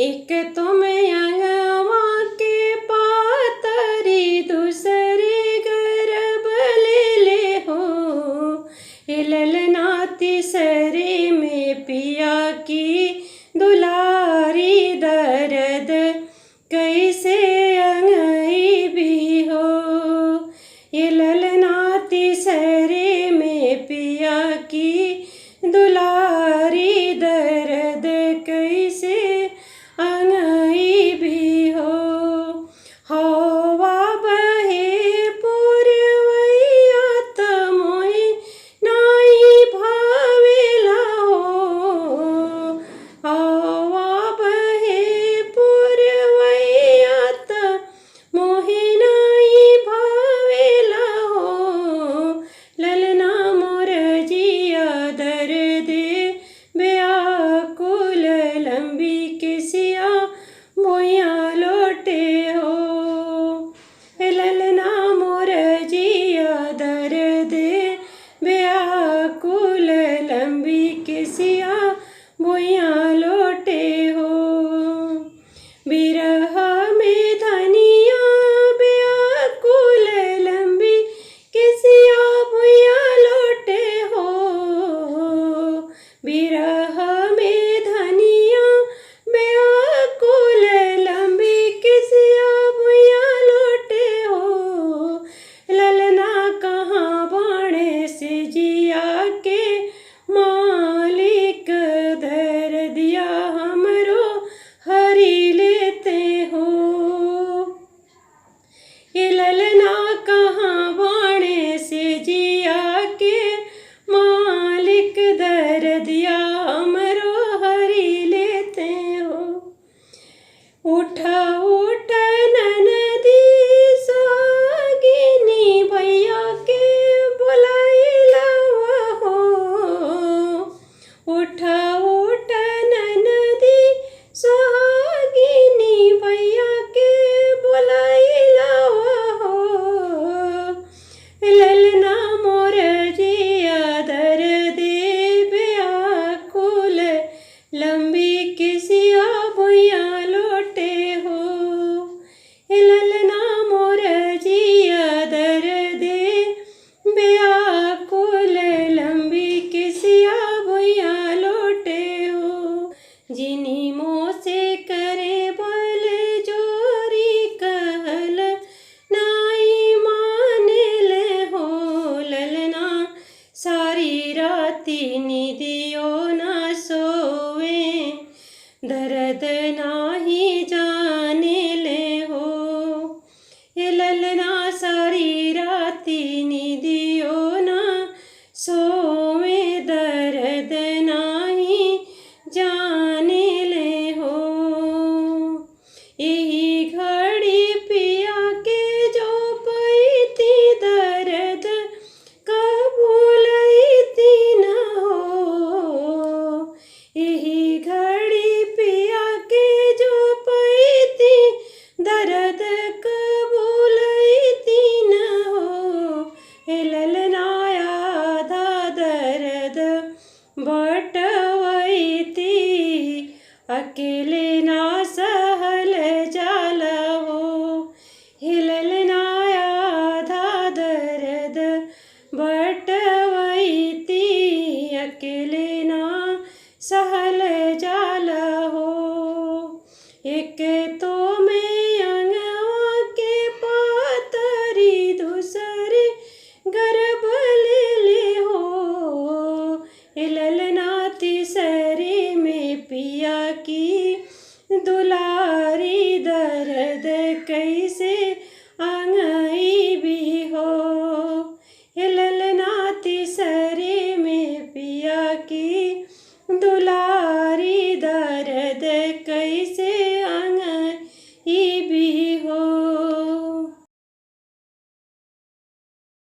एक तुम अंगवा के पातरी दूसरे गर्भ ले हो। ललना तीसरे में पिया की दुलारी दर्द कैसे अंगई भी हो। ये ललना तीसरे में पिया की दुलारी दर्द कैसे अंगई भी हो। हवा बहे पुरवैया त मोहि नाई भावेला हो। हवा बहे पुरवैया त मोहि नाई भावेला हो। ललना मोर जिया दर्दे व्याकुल लंबी किसिया भुइया लोटे हो। ललना मोर जिया दर्दे व्याकुल लंबी किसिया भुइया लोटे हो। बिरह में धनिया व्याकुल लंबी किसिया भुइया लोटे हो। बिरह में धनिया व्याकुल लंबी किसिया भुइया लोटे हो। ललना कहाँ बाणे से जिया के मालिक धर दिया हमरो हरि लेते हो। ये ललना कहाँ बाणे से जिया के मालिक धर दिया हमरो हरि लेते हो। उठा उठ ननदी सोहागिनी भैया के बुलाइला हो। उठा उठ ननदी सोहागिनी भैया के बुलाइला हो। ललना मोर जिया दर्दे व्याकुल लंबी किसिया भुइया लोटे हो। ललना मोर जिया दर्दे व्याकुल लंबी किसिया भुइया लोटे हो। जिनी मोह से करे बल जोरी कहल नाई माने ले हो। ललना सारी राती निदियो ना सोवे दर्द नाही जाने ले हो। ये ललना सारी राती निदियो ना सोवे दर्द नाही जाने ले हो। यही घड़ी पिया के जो पैती दर्द कबूलती न हो। यही घड़ी पिया के जो पैती दर्द कबूलती न हो। ललना आधा दर्द बटवैती अकेले ना सहल जाला हो। ललना आधा दर्द बटवैती अकेले ना सहल जाला हो। एक तो मैं अंगवा के पातरी दूसरे गर्भ ले हो। ललना तीसरे में पिया की दुलारी दर्द कैसे अंग